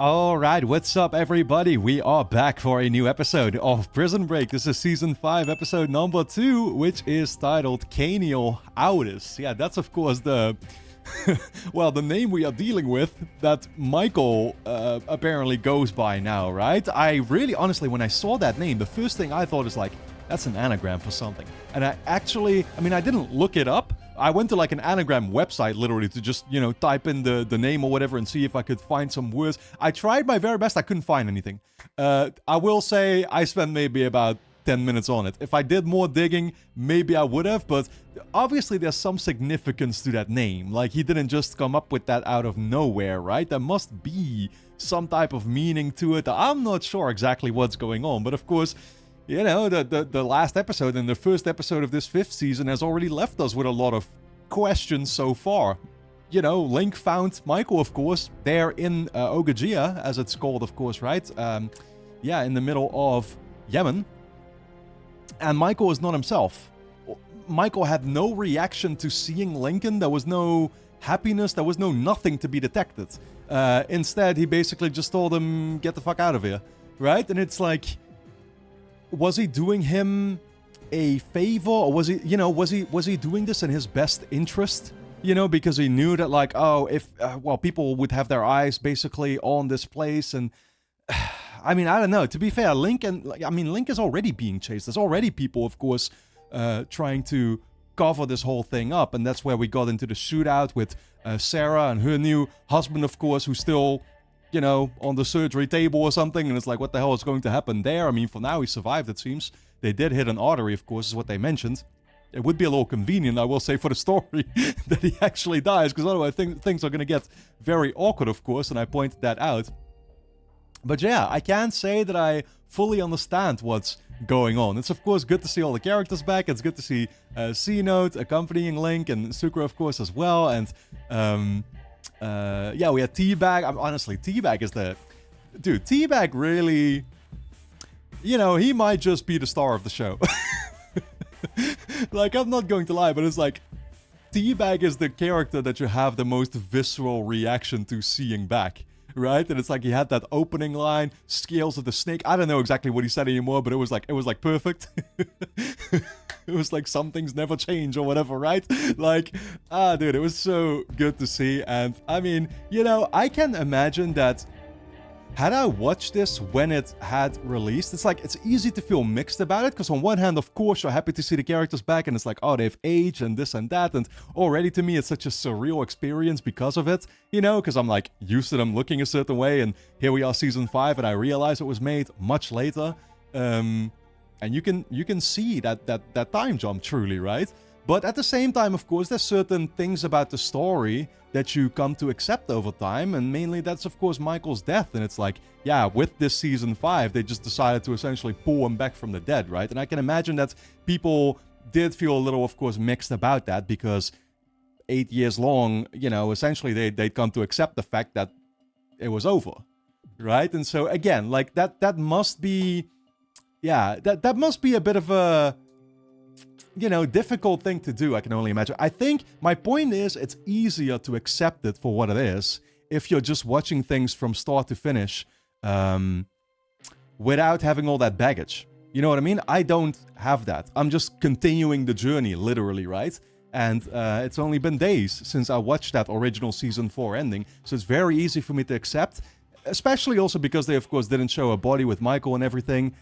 Alright, what's up everybody? We are back for a new episode of Prison Break. This is Season 5, episode number 2, which is titled Canial Audis. Yeah, that's of course the... well, the name we are dealing with that Michael apparently goes by now, right? I really, honestly, when I saw that name, the first thing I thought is like, that's an anagram for something. And I didn't look it up. I went to like an anagram website literally to just, type in the name or whatever and see if I could find some words. I tried my very best. I couldn't find anything. I will say I spent maybe about 10 minutes on it. If I did more digging, maybe I would have, but obviously there's some significance to that name. Like, he didn't just come up with that out of nowhere, right? There must be some type of meaning to it. I'm not sure exactly what's going on, but of course, the last episode and the first episode of this 5th season has already left us with a lot of questions so far. Link found Michael, of course, there in Ogajia, as it's called, of course, right? In the middle of Yemen. And Michael is not himself. Michael had no reaction to seeing Lincoln. There was no happiness. There was no nothing to be detected. Instead, he basically just told him, get the fuck out of here. Right? And it's like, was he doing him a favor? Or was he doing this in his best interest? Because he knew that, like, if people would have their eyes basically on this place. And I don't know. To be fair, Link is already being chased. There's already people, of course, trying to cover this whole thing up. And that's where we got into the shootout with Sarah and her new husband, of course, who's still, on the surgery table or something. And it's like, what the hell is going to happen there? For now, he survived, it seems. They did hit an artery, of course, is what they mentioned. It would be a little convenient, I will say, for the story that he actually dies, because otherwise things are going to get very awkward, of course, and I pointed that out. But yeah, I can't say that I fully understand what's going on. It's of course good to see all the characters back. It's good to see C-Note accompanying Link and Sukra, of course, as well. And we had T-Bag. Honestly, T-Bag is the... Dude, T-Bag really... he might just be the star of the show. Like, I'm not going to lie, but it's like... T-Bag is the character that you have the most visceral reaction to seeing back. Right? And it's like he had that opening line, scales of the snake. I don't know exactly what he said anymore, but it was like perfect. It was like some things never change or whatever, right? Like, dude, it was so good to see. And I can imagine that had I watched this when it had released, it's easy to feel mixed about it, because on one hand, of course, you're happy to see the characters back, and it's like, oh, they've aged and this and that, and already to me, it's such a surreal experience because of it, because I'm like used to them looking a certain way, and here we are, season 5, and I realize it was made much later, and you can see that time jump truly, right? But at the same time, of course, there's certain things about the story that you come to accept over time, and mainly that's, of course, Michael's death. And it's like, yeah, with this season 5, they just decided to essentially pull him back from the dead, right? And I can imagine that people did feel a little, of course, mixed about that, because 8 years long, essentially they'd come to accept the fact that it was over, right? And so, again, like, that must be, yeah, that must be a bit of a... difficult thing to do, I can only imagine. I think my point is it's easier to accept it for what it is if you're just watching things from start to finish without having all that baggage. You know what I mean? I don't have that. I'm just continuing the journey, literally, right? And it's only been days since I watched that original Season 4 ending, so it's very easy for me to accept. Especially also because they, of course, didn't show a body with Michael and everything.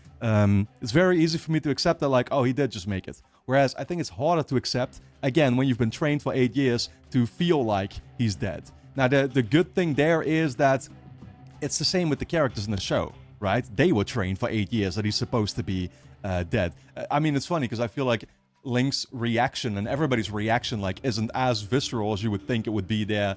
It's very easy for me to accept that, like, oh, he did just make it. Whereas I think it's harder to accept, again, when you've been trained for 8 years, to feel like he's dead. Now, the good thing there is that it's the same with the characters in the show, right? They were trained for 8 years that he's supposed to be dead. It's funny because I feel like Link's reaction and everybody's reaction, like, isn't as visceral as you would think it would be there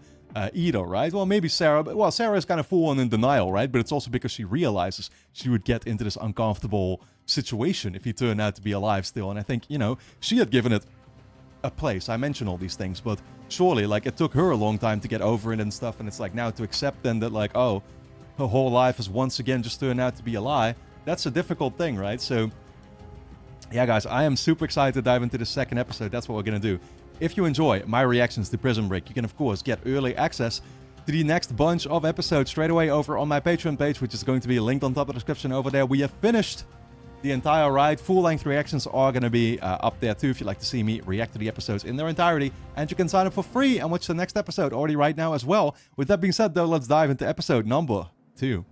either, right? Well, maybe Sarah, but well, Sarah is kind of full on in denial, right? But it's also because she realizes she would get into this uncomfortable situation if he turned out to be alive still. And I think, she had given it a place. I mention all these things, but surely, like, it took her a long time to get over it and stuff. And it's like, now to accept then that, like, oh, her whole life has once again just turned out to be a lie. That's a difficult thing, right? So, yeah, guys, I am super excited to dive into the second episode. That's what we're going to do. If you enjoy my reactions to Prison Break, you can, of course, get early access to the next bunch of episodes straight away over on my Patreon page, which is going to be linked on top of the description over there. We have finished the entire ride. Full-length reactions are going to be up there too if you'd like to see me react to the episodes in their entirety. And you can sign up for free and watch the next episode already right now as well. With that being said, though, let's dive into episode number 2.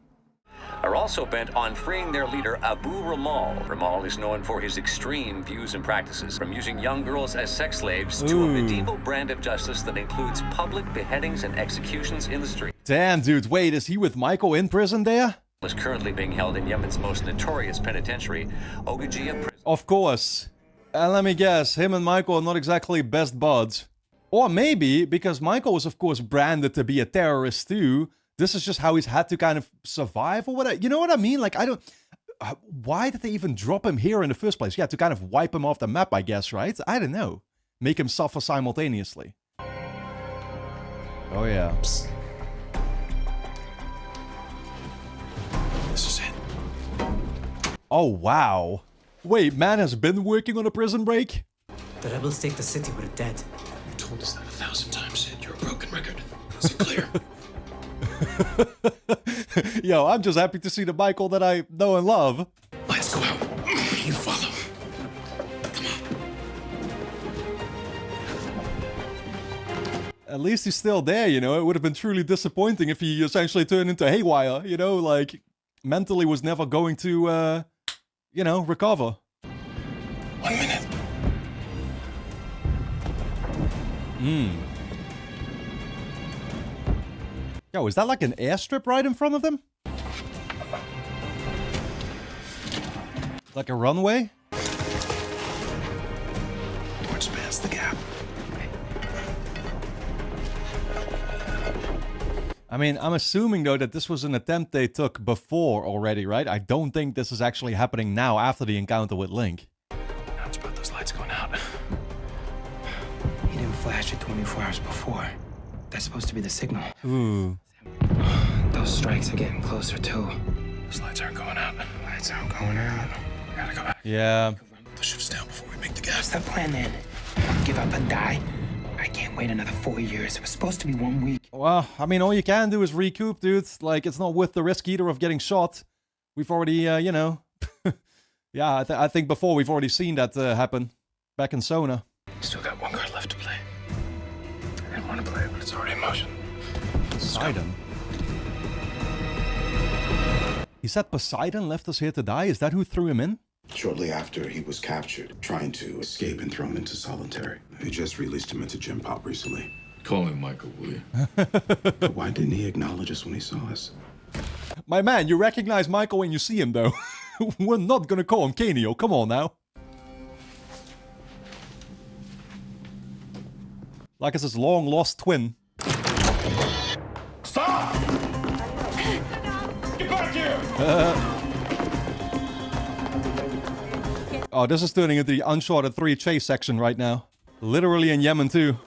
Are also bent on freeing their leader, Abu Ramal. Ramal is known for his extreme views and practices, from using young girls as sex slaves to a medieval brand of justice that includes public beheadings and executions in the street. Damn, dude, wait, is he with Michael in prison there? Is currently being held in Yemen's most notorious penitentiary, Ogajia prison. Of course. And let me guess, him and Michael are not exactly best buds. Or maybe, because Michael was of course branded to be a terrorist too, this is just how he's had to kind of survive or whatever. You know what I mean? Like, I don't... why did they even drop him here in the first place? Yeah, to kind of wipe him off the map, I guess, right? I don't know. Make him suffer simultaneously. Oh, yeah. Psst. This is it. Oh, wow. Wait, man has been working on a prison break? The rebels take the city, we're dead. You told us that 1,000 times, Sid. You're a broken record. Is it clear? Yo, I'm just happy to see the Michael that I know and love. Let's go out. You follow. Come on. At least he's still there, you know? It would have been truly disappointing if he essentially turned into haywire, you know? Like, mentally was never going to, you know, recover. 1 minute. Yo, is that like an airstrip right in front of them? Like a runway? What's past the gap? I mean, I'm assuming though that this was an attempt they took before already, right? I don't think this is actually happening now after the encounter with Link. Now it's about those lights going out. He didn't flash it 24 hours before. That's supposed to be the signal. Ooh. Those strikes are getting closer too. Those lights aren't going out. Lights aren't going out. We gotta go back. Yeah. The ship's down before we make the gap. What's the plan then? Give up and die? I can't wait another 4 years. It was supposed to be 1 week. Well, I mean, all you can do is recoup, dude. Like, it's not worth the risk either of getting shot. We've already, you know... yeah, I think before we've already seen that happen. Back in Sona. Still got 1 card left to play. I didn't want to play it, but it's already in motion. Poseidon? He said Poseidon left us here to die? Is that who threw him in? Shortly after, he was captured, trying to escape and thrown into solitary. They just released him into Gym Pop recently. Call him Michael, will you? But why didn't he acknowledge us when he saw us? My man, you recognize Michael when you see him, though. We're not gonna call him Kaneo. Come on now. Like it's his long-lost twin. Stop! Get back here! Oh, this is turning into the Uncharted 3 chase section right now. Literally in Yemen, too.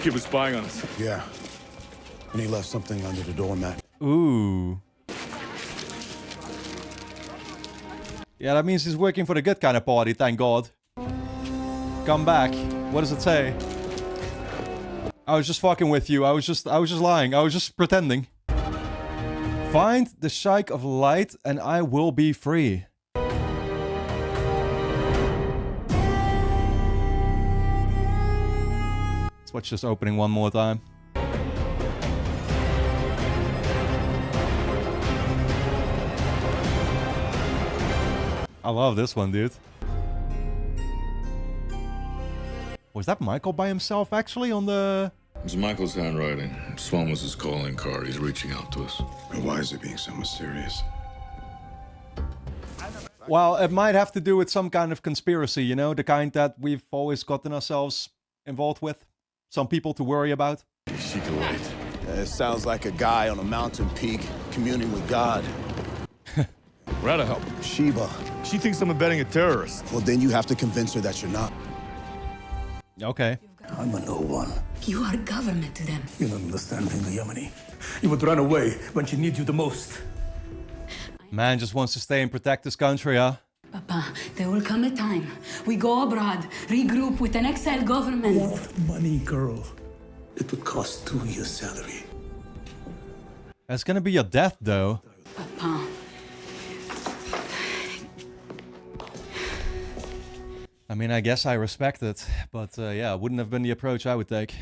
Kid was spying on us. Yeah. And he left something under the doormat. Ooh. Yeah, that means he's working for the good kind of party, thank God. Come back. What does it say? I was just fucking with you. I was just lying. I was just pretending. Find the Sheik of Light and I will be free. Let's watch this opening one more time. I love this one, dude. Was that Michael by himself, actually, on the... It was Michael's handwriting. Swan was his calling card. He's reaching out to us. And why is it being so mysterious? Well, it might have to do with some kind of conspiracy, you know? The kind that we've always gotten ourselves involved with. Some people to worry about. Sheik of Light. It sounds like a guy on a mountain peak communing with God. We're out of help. Sheba. She thinks I'm abetting a terrorist. Well, then you have to convince her that you're not. Okay. I'm a no one. You are government to them. You don't understand being a Yemeni. You would run away when she needs you the most. Man just wants to stay and protect his country, huh? Papa, there will come a time. We go abroad, regroup with an exiled government. What money, girl? It would cost 2 years' salary. That's gonna be your death, though. Papa. I mean, I guess I respect it, but yeah, it wouldn't have been the approach I would take.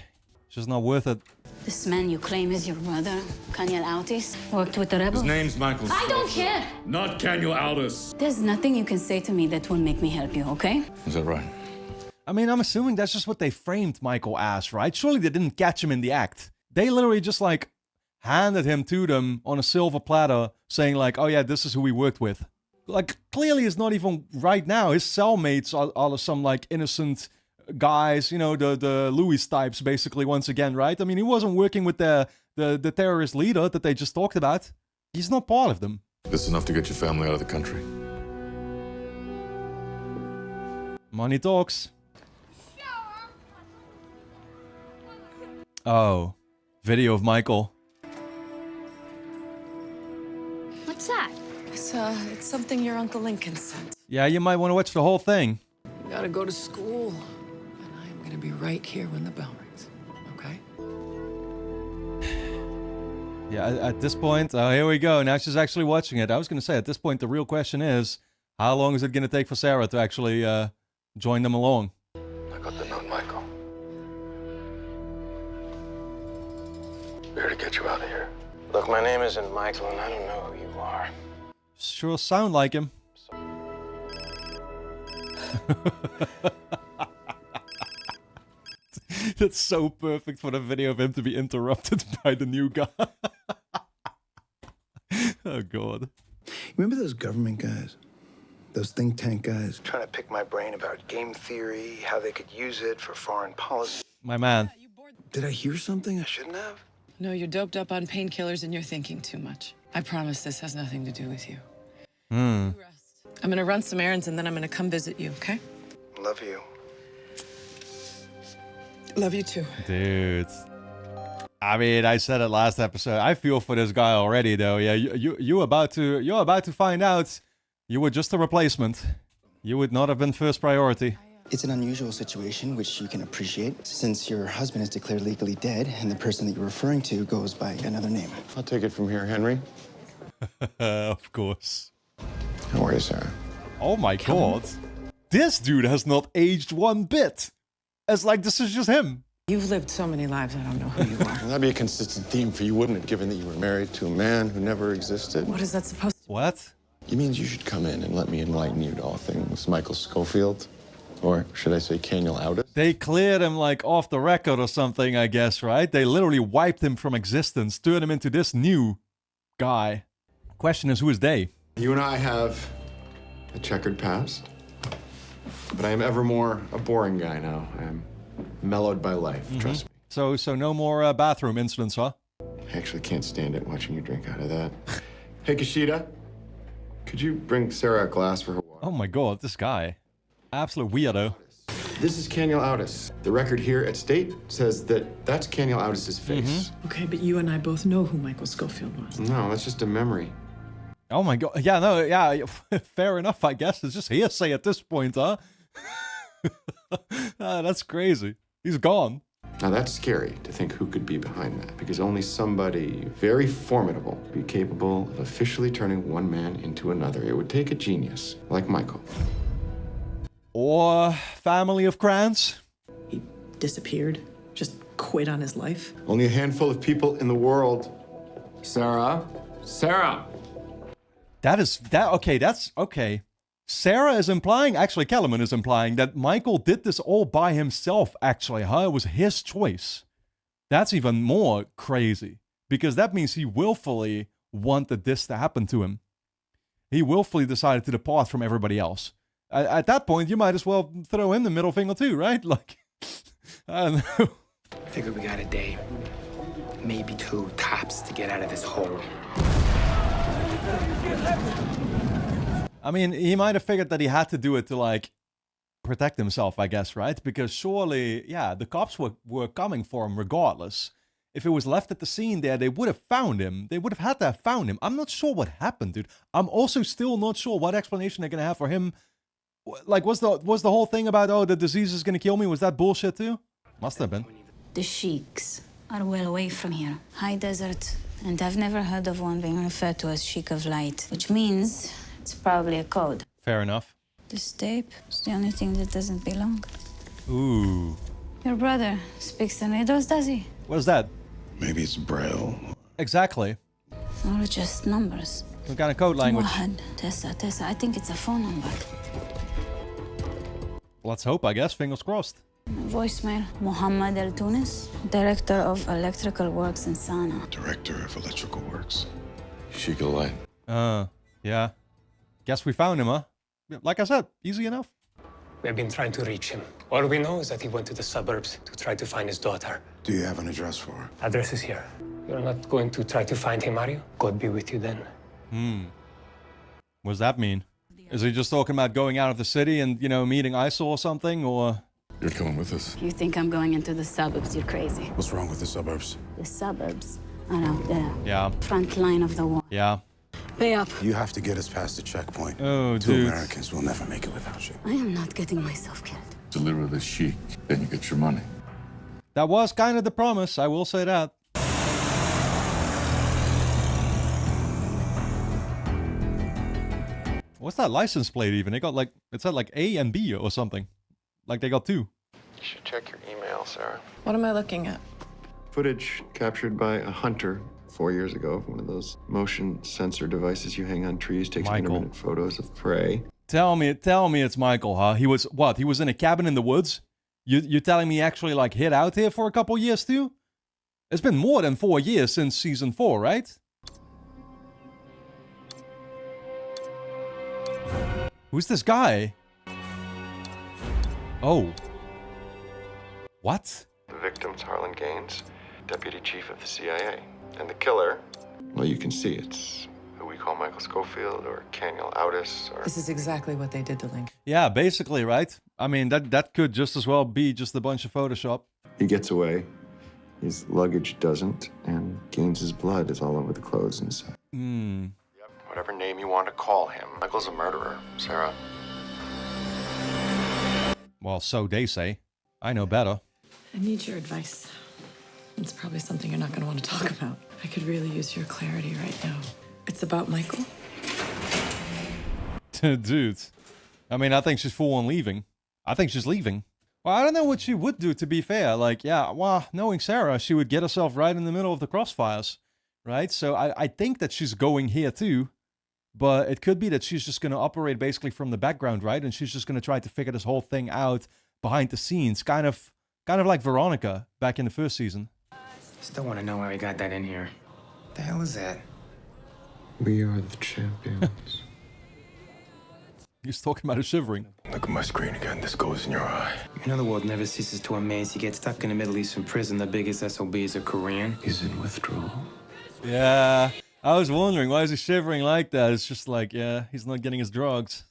It's just not worth it. This man you claim is your brother, Kanyal Autis, worked with the rebels. His name's Michael. I don't care. Not Daniel Aldous. There's nothing you can say to me that will make me help you, okay? Is that right? I mean, I'm assuming that's just what they framed Michael as, right? Surely they didn't catch him in the act. They literally just, like, handed him to them on a silver platter, saying, like, oh yeah, this is who we worked with. Like, clearly it's not even right now. His cellmates are some, like, innocent guys, you know, the Louis types, basically, once again, right? I mean, he wasn't working with the terrorist leader that they just talked about. He's not part of them. This is enough to get your family out of the country. Money talks. Oh, video of Michael. What's that? It's something your Uncle Lincoln sent. Yeah, you might want to watch the whole thing. Gotta go to school, and I'm gonna be right here when the bell rings, okay? Yeah, at this point, oh, here we go. Now she's actually watching it. I was going to say, at this point, the real question is, how long is it going to take for Sarah to actually join them along? I got the note, Michael. We're here to get you out of here. Look, my name isn't Michael, and I don't know who you are. Sure sound like him. That's so perfect for the video of him to be interrupted by the new guy. Oh, God. Remember those government guys? Those think tank guys? Trying to pick my brain about game theory, how they could use it for foreign policy. My man. Did I hear something I shouldn't have? No, you're doped up on painkillers and you're thinking too much. I promise this has nothing to do with you. Hmm. I'm gonna run some errands and then I'm gonna come visit you, okay? Love you. Love you too. Dude. I mean, I said it last episode. I feel for this guy already, though. Yeah, you're about to find out you were just a replacement. You would not have been first priority. It's an unusual situation, which you can appreciate, since your husband is declared legally dead, and the person that you're referring to goes by another name. I'll take it from here, Henry. Of course. How are you, Sarah? Oh my God. This dude has not aged one bit. It's like this is just him. You've lived so many lives, I don't know who you are. Well, that'd be a consistent theme for you, wouldn't it, given that you were married to a man who never existed? What is that supposed to? What? It means you should come in and let me enlighten you to all things Michael Schofield. Or should I say Kaniel Aldous? They cleared him like off the record or something, I guess, right? They literally wiped him from existence, turned him into this new guy. Question is, who is they? You and I have a checkered past, but I am evermore a boring guy now. I am mellowed by life, trust me. So no more bathroom incidents, huh? I actually can't stand it watching you drink out of that. Hey, Kashida, could you bring Sarah a glass for her water? Oh my God, this guy. Absolute weirdo. This is Kaniel Aldous. The record here at State says that that's Kaniel Aldous' face. Okay, but you and I both know who Michael Schofield was. No, that's just a memory. Oh my God. Yeah, no, yeah, fair enough, I guess. It's just hearsay at this point, huh? That's crazy. He's gone. Now that's scary to think who could be behind that, because only somebody very formidable would be capable of officially turning one man into another. It would take a genius like Michael. Or family of Krantz. He disappeared, just quit on his life. Only a handful of people in the world. Sarah? Sarah! That's okay. Sarah is implying, actually Kellerman is implying, that Michael did this all by himself, actually, huh? It was his choice. That's even more crazy, because that means he willfully wanted this to happen to him. He willfully decided to depart from everybody else. At that point, you might as well throw him the middle finger too, right? Like, I don't know. I figure we got a day, maybe two tops, to get out of this hole. I mean, he might have figured that he had to do it to, like, protect himself, I guess, right? Because surely, yeah, the cops were coming for him regardless. if it was left at the scene there, they would have found him. They would have had to have found him. I'm not sure what happened, dude. I'm also still not sure what explanation they're gonna have for him. Like, was the whole thing about, oh, the disease is gonna kill me, was that bullshit too? Must have been. The Sheiks are well away from here. High desert. And I've never heard of one being referred to as Sheik of Light, which means it's probably a code. Fair enough. This tape is the only thing that doesn't belong. Ooh. Your brother speaks in riddles, does he? What is that? Maybe it's Braille. Exactly. Or just numbers. Some kind of code language. Wahad, Tessa, I think it's a phone number. Let's hope, I guess. Fingers crossed. Voicemail. Muhammad El Tunis, Director of Electrical Works in Sana. Director of Electrical Works. Sheik of Light. Yeah. Guess we found him, huh? Like I said, easy enough. We have been trying to reach him. All we know is that he went to the suburbs to try to find his daughter. Do you have an address for her? Address is here. You're not going to try to find him, are you? God be with you then. What does that mean? Is he just talking about going out of the city and, meeting ISIL or something, or...? You're coming with us. You think I'm going into the suburbs, you're crazy. What's wrong with the suburbs? The suburbs are out there. Yeah. Front line of the war. Yeah. Pay up. You have to get us past the checkpoint. Oh, Two dude. Americans will never make it without you. I am not getting myself killed. Deliver the Sheik, then you get your money. That was kind of the promise, I will say that. What's that license plate even? They got like, it said like A and B or something. Like they got two. You should check your email, Sarah. What am I looking at? Footage captured by a hunter 4 years ago. One of those motion sensor devices you hang on trees, takes intermittent photos of prey. Tell me it's Michael, huh? He was, what? He was in a cabin in the woods? You're telling me he actually like hid out here for a couple years too? It's been more than 4 years since season 4, right? Who's this guy? Oh. What? The victim's Harlan Gaines, deputy chief of the CIA. And the killer, well, you can see it's who we call Michael Schofield or Caniel Audis or... This is exactly what they did to Lincoln. Yeah, basically, right? I mean, that could just as well be just a bunch of Photoshop. He gets away. His luggage doesn't, and Gaines's blood is all over the clothes inside. Yep, whatever name you want to call him. Michael's a murderer, Sarah. Well, so they say. I know better. I need your advice. It's probably something you're not going to want to talk about. I could really use your clarity right now. It's about Michael. Dude. I mean, I think she's full on leaving. I think she's leaving. Well, I don't know what she would do, to be fair. Like, yeah, well, knowing Sarah, she would get herself right in the middle of the crossfires, right? So I think that she's going here too. But it could be that she's just going to operate basically from the background, right? And she's just going to try to figure this whole thing out behind the scenes. Kind of like Veronica back in the first season. Still want to know why we got that in here. What the hell is that? We are the champions. He's talking about her shivering. Look at my screen again. This goes in your eye. You know the world never ceases to amaze. You get stuck in a Middle Eastern prison, the biggest SOB is a Korean. He's in withdrawal. Yeah, I was wondering, why is he shivering like that? It's just like, yeah, he's not getting his drugs.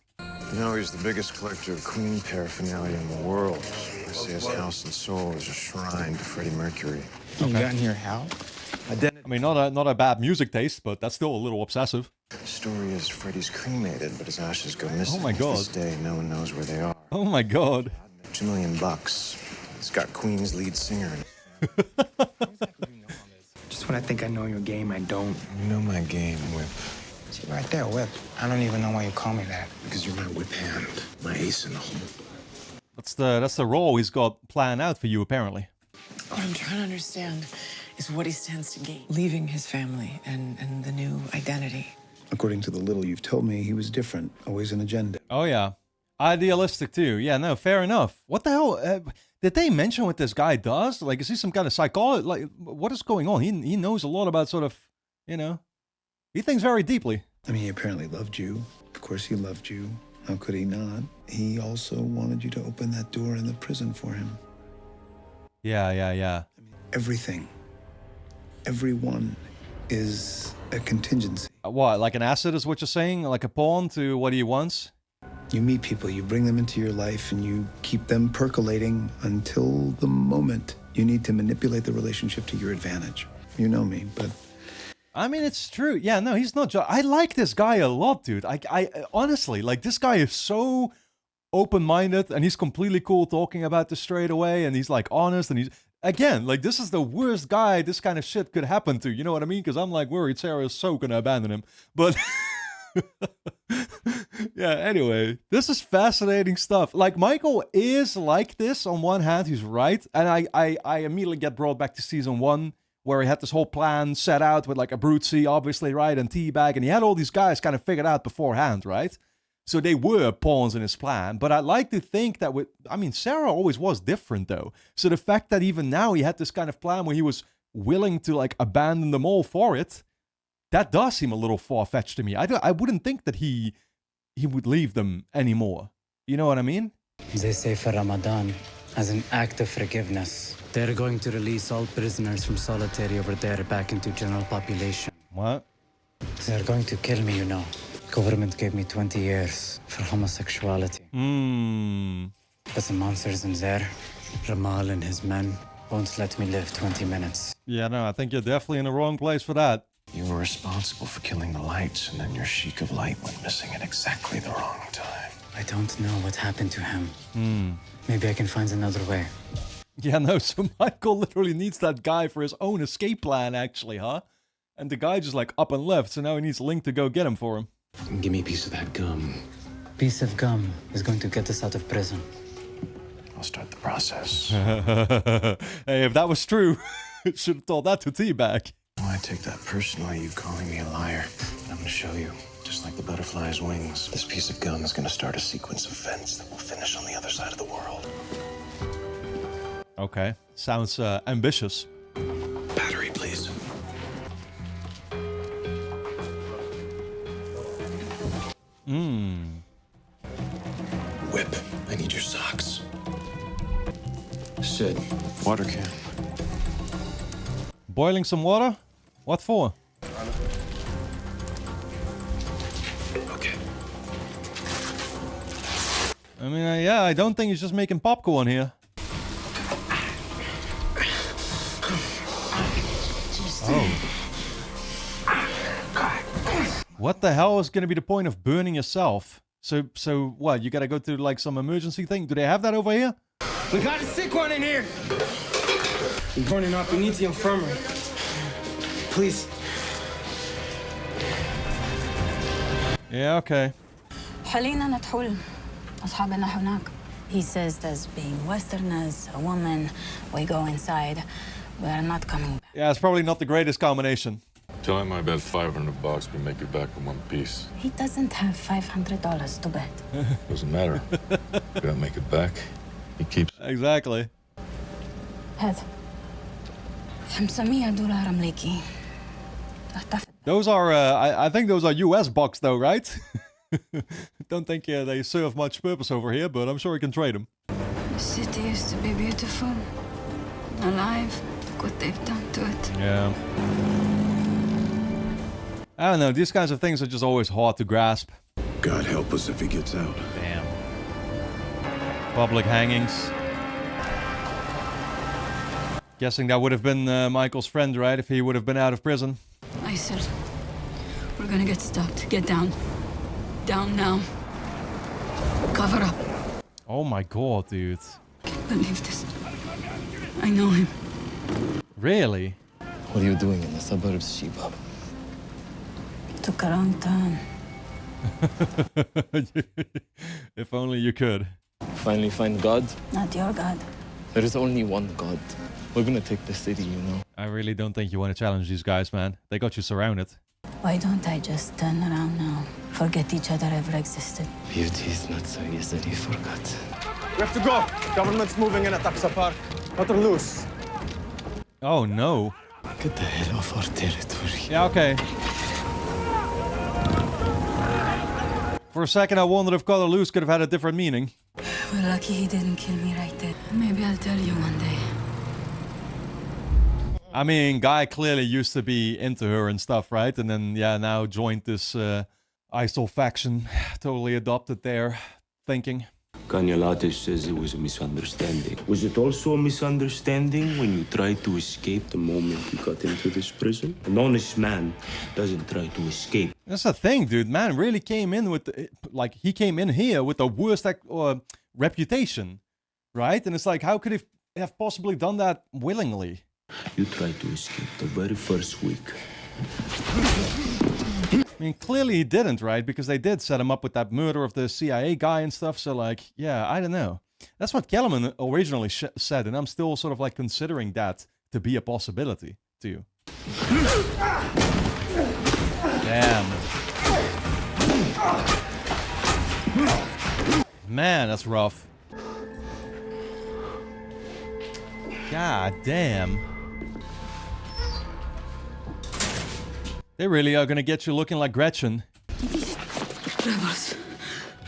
You know, he's the biggest collector of Queen paraphernalia in the world. They say his house and soul is a shrine to Freddie Mercury. You got in here how? I mean, not a bad music taste, but that's still a little obsessive. The story is Freddie's cremated, but his ashes go missing. Oh my God. To this day, no one knows where they are. Oh my God. $2 million. It's got Queen's lead singer in it. Just when I think I know your game, I don't. You know my game, Whip. See, right there, Whip. I don't even know why you call me that. Because you're my whip hand, my ace in the hole. That's the role he's got planned out for you, apparently. What I'm trying to understand is what he stands to gain. Leaving his family and the new identity. According to the little you've told me, he was different, always an agenda. Oh, yeah. Idealistic, too. Yeah, no, fair enough. What the hell? Did they mention what this guy does? Like, is he some kind of psychologist? Like, what is going on? He knows a lot about sort of, he thinks very deeply. I mean, he apparently loved you. Of course he loved you. How could he not? He also wanted you to open that door in the prison for him. Yeah. Everything. Everyone is a contingency. What, like an asset is what you're saying? Like a pawn to what he wants? You meet people, you bring them into your life, and you keep them percolating until the moment You need to manipulate the relationship to your advantage. You know me, but... I mean, it's true. Yeah, no, he's not... I like this guy a lot, dude. I honestly, like, this guy is so open-minded, and he's completely cool talking about this straight away, and he's, like, honest, and he's... Again, like, this is the worst guy this kind of shit could happen to. You know what I mean? Because I'm, like, worried Sarah is so gonna abandon him. But... yeah, anyway, this is fascinating stuff. Like, Michael is like this on one hand, he's right. And I immediately get brought back to season 1, where he had this whole plan set out with like Abruzzi, obviously, right, and Teabag, and he had all these guys kind of figured out beforehand, right? So they were pawns in his plan. But I'd like to think that Sarah always was different, though. So the fact that even now he had this kind of plan where he was willing to like abandon them all for it, that does seem a little far-fetched to me. I wouldn't think that he would leave them anymore. You know what I mean? They say for Ramadan, as an act of forgiveness, they're going to release all prisoners from solitary over there back into general population. What? They're going to kill me, you know. Government gave me 20 years for homosexuality. But the monsters in there, Ramal and his men, won't let me live 20 minutes. Yeah, no, I think you're definitely in the wrong place for that. You were responsible for killing the lights, and then your Sheik of Light went missing at exactly the wrong time. I don't know what happened to him. Maybe I can find another way. Yeah, no, so Michael literally needs that guy for his own escape plan, actually, huh? And the guy just, like, up and left, so now he needs Link to go get him for him. Give me a piece of that gum. Piece of gum is going to get us out of prison. I'll start the process. Hey, if that was true, should have told that to Teabag. I take that personally, you calling me a liar. But I'm going to show you. Just like the butterfly's wings, this piece of gum is going to start a sequence of events that will finish on the other side of the world. Okay, sounds ambitious. Battery, please. Whip, I need your socks. Sid, water can. Boiling some water? What for? Okay. I mean, yeah, I don't think he's just making popcorn here. Oh. What the hell is going to be the point of burning yourself? So what? You got to go through like some emergency thing? Do they have that over here? We got a sick one in here. We're burning up. We need the infirmary. Please. Yeah, okay. خلينا ندخل أصحابنا هناك. He says there's being Westerners, a woman, we go inside. We're not coming back. Yeah, it's probably not the greatest combination. Tell him I bet $500 we make it back in one piece. He doesn't have $500 to bet. Doesn't matter. We don't make it back. He keeps. Exactly. هذا $500 أمريكي. Those are, I think those are US bucks though, right? Don't think they serve much purpose over here, but I'm sure we can trade them. The city used to be beautiful, alive. Look what they've done to it. Yeah. I don't know, these kinds of things are just always hard to grasp. God help us if he gets out. Damn. Public hangings. Guessing that would have been Michael's friend, right? If he would have been out of prison. I said, we're gonna get stopped. Get down. Down now. Cover up. Oh my god, dude. Can't believe this. I know him. Really? What are you doing in the suburbs, Sheba? Took a wrong turn. If only you could. Finally find God? Not your God. There is only one God. We're gonna take the city, you know. I really don't think you want to challenge these guys, man. They got you surrounded. Why don't I just turn around now? Forget each other ever existed. Beauty is not so easily forgot. We have to go. Government's moving in at Aqsa Park. Let her loose. Oh no. Get the hell off our territory. Yeah, okay. For a second I wondered if Color Loose could have had a different meaning. We're lucky he didn't kill me right there. Maybe I'll tell you one day. I mean, Guy clearly used to be into her and stuff, right? And then, yeah, now joined this ISIL faction. Totally adopted their thinking. Kanyalates says it was a misunderstanding. Was it also a misunderstanding when you tried to escape the moment you got into this prison? An honest man doesn't try to escape. That's the thing, dude. Man really came in with, he came in here with the worst reputation, right? And it's like, how could he have possibly done that willingly? You tried to escape the very first week. I mean, clearly he didn't, right? Because they did set him up with that murder of the CIA guy and stuff. So, like, yeah, I don't know. That's what Kellerman originally said, and I'm still sort of like considering that to be a possibility, too. Damn. Man, that's rough. God damn. They really are gonna get you looking like Gretchen. Rebels,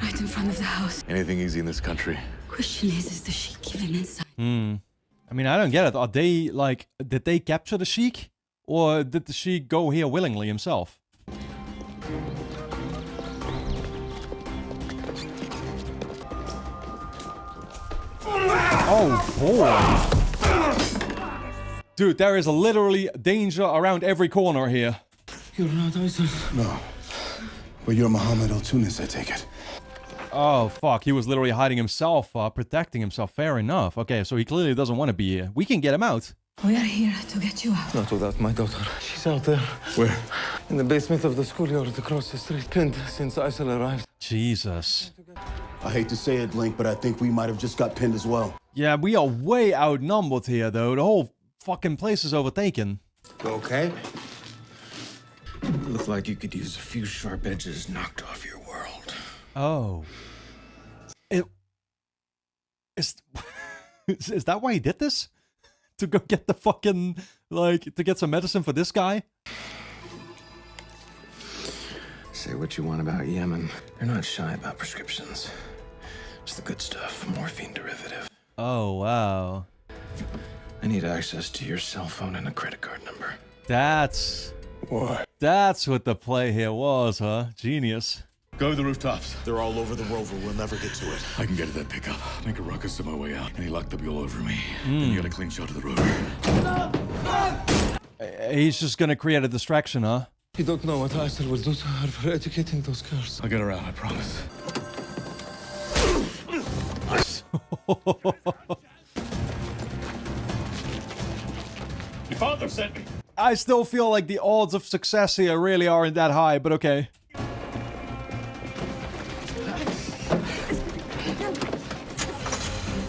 right in front of the house. Anything easy in this country? Question is the Sheik even inside? I mean, I don't get it. Are they, like, did they capture the Sheik? Or did the Sheik go here willingly himself? Oh, boy. Dude, there is literally danger around every corner here. You're not ISIS. No. But you're Mohammed Al-Tunis, I take it. Oh, fuck. He was literally hiding himself, protecting himself. Fair enough. Okay, so he clearly doesn't want to be here. We can get him out. We are here to get you out. Not without my daughter. She's out there. Where? In the basement of the schoolyard across the street. Pinned since ISIL arrived. Jesus. I hate to say it, Link, but I think we might have just got pinned as well. Yeah, we are way outnumbered here, though. The whole fucking place is overtaken. Okay. Look like you could use a few sharp edges knocked off your world. Oh. Is that why he did this? To go get the fucking, like, to get some medicine for this guy? Say what you want about Yemen. They're not shy about prescriptions. It's the good stuff, morphine derivative. Oh, wow. I need access to your cell phone and a credit card number. That's... What? That's what the play here was, huh? Genius. Go to the rooftops. They're all over the rover. We'll never get to it. I can get to that pickup. Make a ruckus on my way out. And he locked up all over me. Then you got a clean shot of the road. He's just gonna create a distraction, huh? You don't know what ISIL will do to her for educating those girls. I'll get her out, I promise. Your father sent me. I still feel like the odds of success here really aren't that high, but okay.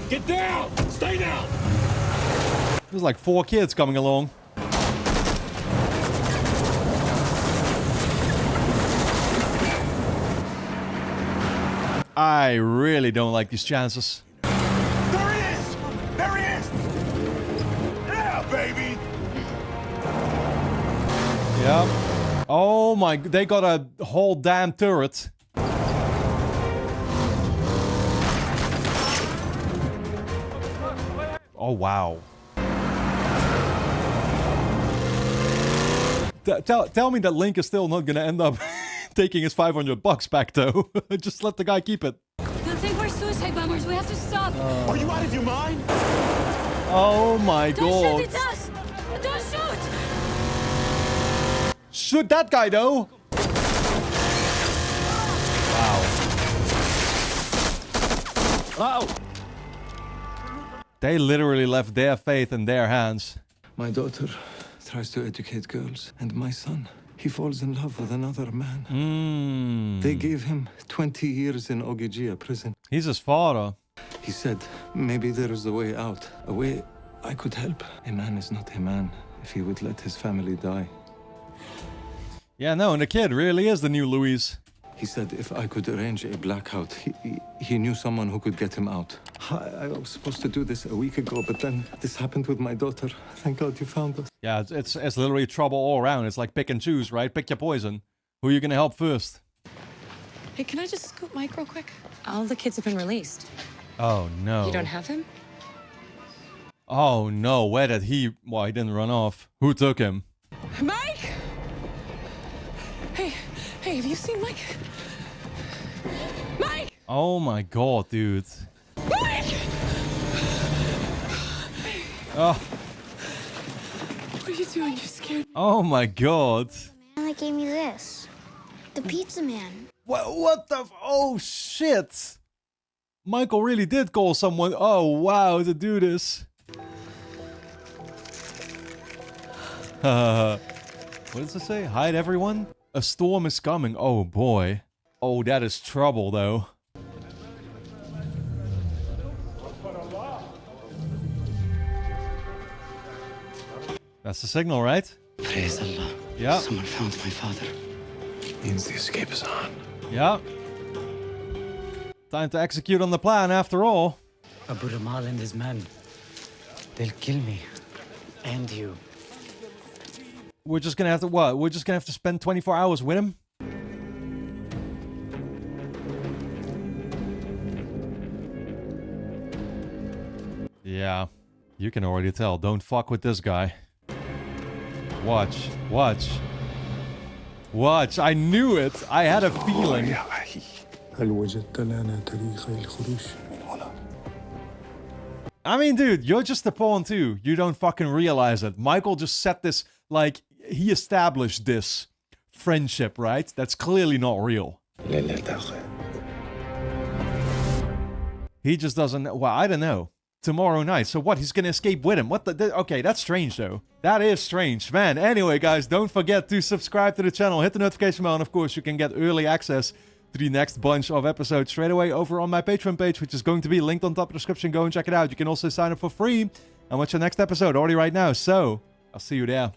Get down! Stay down! There's like 4 kids coming along. I really don't like these chances. There he is! There he is! Yeah, baby! Yep. Oh my, they got a whole damn turret. Oh, wow. Tell me that Link is still not gonna end up taking his $500 back, though. Just let the guy keep it. They'll think we're suicide bombers. We have to stop. Are you out of your mind? Oh my Don't god. shoot, it's us! Don't shoot! Shoot that guy, though! Wow. Ow! They literally left their faith in their hands. My daughter tries to educate girls, and my son, he falls in love with another man. They gave him 20 years in Ogijia prison. He's his father. He said, maybe there is a way out, a way I could help. A man is not a man if he would let his family die. Yeah, no, and the kid really is the new Louise. He said if I could arrange a blackout, he knew someone who could get him out. I was supposed to do this a week ago, but then this happened with my daughter. Thank God you found us. Yeah, it's literally trouble all around. It's like pick and choose, right? Pick your poison. Who are you gonna help first? Hey, can I just scoop Mike real quick? All the kids have been released. Oh, no. You don't have him? Oh, no. Where did he... Well, he didn't run off. Who took him? Mike! Hey, have you seen Mike? Mike! Oh my god, dude. Oh. What are you doing? You scared me. Oh my god. The man that gave me this. The pizza man. What the oh shit. Michael really did call someone. Oh wow, to do this. What does it say? Hide everyone? A storm is coming. Oh boy. Oh, that is trouble though. That's the signal, right? Praise Allah. Yeah. Someone found my father. Means the escape is on. Yeah. Time to execute on the plan after all. Abu Ramal and his men. They'll kill me. And you. We're just gonna have to what? We're just gonna have to spend 24 hours with him? Yeah. You can already tell. Don't fuck with this guy. Watch. Watch. Watch. I knew it. I had a feeling. I mean, dude, you're just a pawn too. You don't fucking realize it. Michael just set this, like, he established this friendship, right? That's clearly not real. He just doesn't, well, I don't know. Tomorrow night. So what? He's gonna escape with him? What the? Okay, that's strange though. That is strange, man. Anyway, guys, don't forget to subscribe to the channel, hit the notification bell, and of course, you can get early access to the next bunch of episodes straight away over on my Patreon page, which is going to be linked on top of the description. Go and check it out. You can also sign up for free and watch the next episode already right now. So I'll see you there.